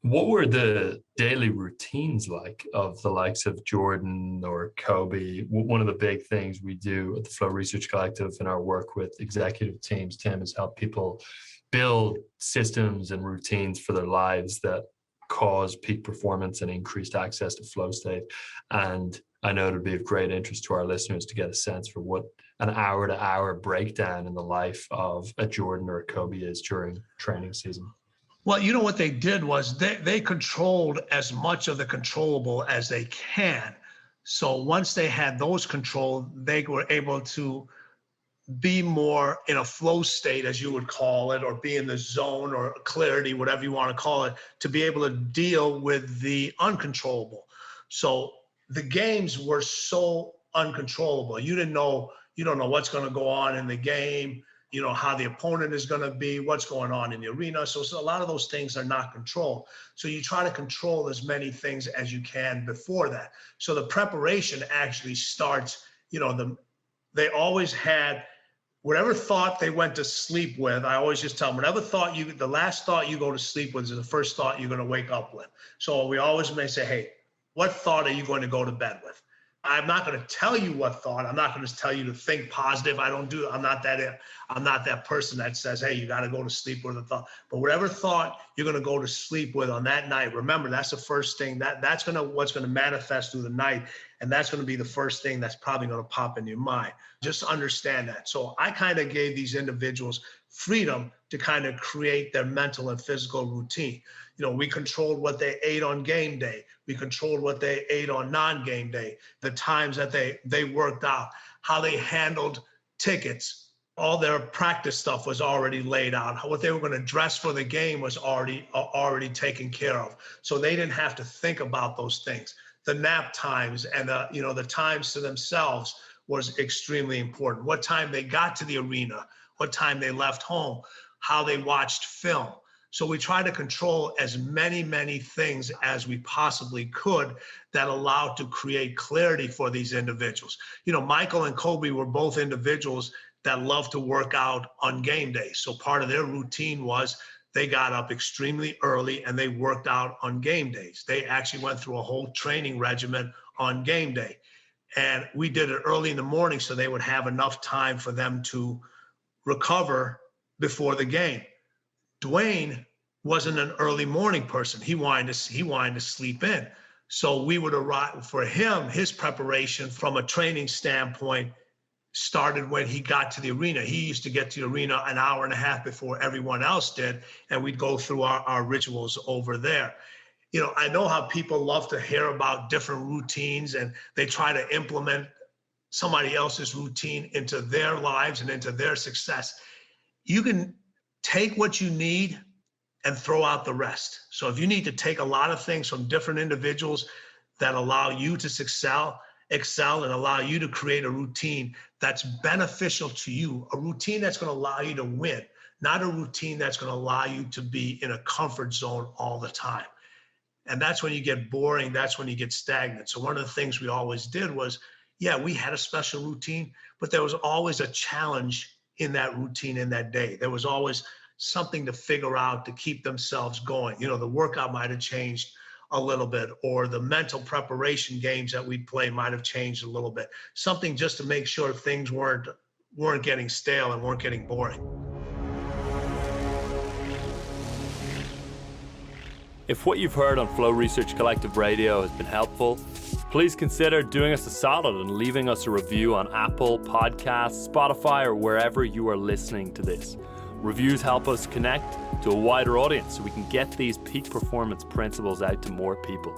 What were the daily routines like of the likes of Jordan or Kobe? One of the big things we do at the Flow Research Collective in our work with executive teams, Tim, is help people build systems and routines for their lives that cause peak performance and increased access to flow state. And I know it would be of great interest to our listeners to get a sense for what an hour-to-hour breakdown in the life of a Jordan or a Kobe is during training season. Well, you know what they did was they controlled as much of the controllable as they can. So once they had those controlled, they were able to be more in a flow state, as you would call it, or be in the zone or clarity, whatever you want to call it, to be able to deal with the uncontrollable. So the games were so uncontrollable. You don't know what's going to go on in the game. You know, how the opponent is going to be, what's going on in the arena. So a lot of those things are not controlled. So you try to control as many things as you can before that. So the preparation actually starts, they always had whatever thought they went to sleep with. I always just tell them, the last thought you go to sleep with is the first thought you're going to wake up with. So we always may say, hey, what thought are you going to go to bed with? I'm not going to tell you what thought. I'm not going to tell you to think positive. I'm not that person that says, hey, you got to go to sleep with a thought. But whatever thought you're going to go to sleep with on that night, remember, that's the first thing that's what's going to manifest through the night. And that's going to be the first thing that's probably going to pop in your mind. Just understand that. So I kind of gave these individuals freedom to kind of create their mental and physical routine. We controlled what they ate on game day. We controlled what they ate on non-game day, the times that they worked out, how they handled tickets. All their practice stuff was already laid out. What they were going to dress for the game was already taken care of. So they didn't have to think about those things. The nap times and the times to themselves was extremely important. What time they got to the arena, what time they left home, how they watched film. So we try to control as many things as we possibly could that allowed to create clarity for these individuals. Michael and Kobe were both individuals that love to work out on game day. So part of their routine was they got up extremely early and they worked out on game days. They actually went through a whole training regimen on game day. And we did it early in the morning so they would have enough time for them to recover before the game. Dwyane wasn't an early morning person. He wanted to sleep in. So we would arrive for him, his preparation from a training standpoint started when he got to the arena. He used to get to the arena an hour and a half before everyone else did, and we'd go through our rituals over there. I know how people love to hear about different routines and they try to implement somebody else's routine into their lives and into their success. You can take what you need and throw out the rest. So if you need to take a lot of things from different individuals that allow you to excel and allow you to create a routine that's beneficial to you, a routine that's going to allow you to win, not a routine that's going to allow you to be in a comfort zone all the time. And that's when you get boring. That's when you get stagnant. So one of the things we always did was, we had a special routine, but there was always a challenge in that routine in that day. There was always something to figure out to keep themselves going. The workout might have changed a little bit, or the mental preparation games that we'd play might have changed a little bit. Something just to make sure things weren't getting stale and weren't getting boring. If what you've heard on Flow Research Collective Radio has been helpful, please consider doing us a solid and leaving us a review on Apple Podcasts, Spotify, or wherever you are listening to this. Reviews help us connect to a wider audience so we can get these peak performance principles out to more people.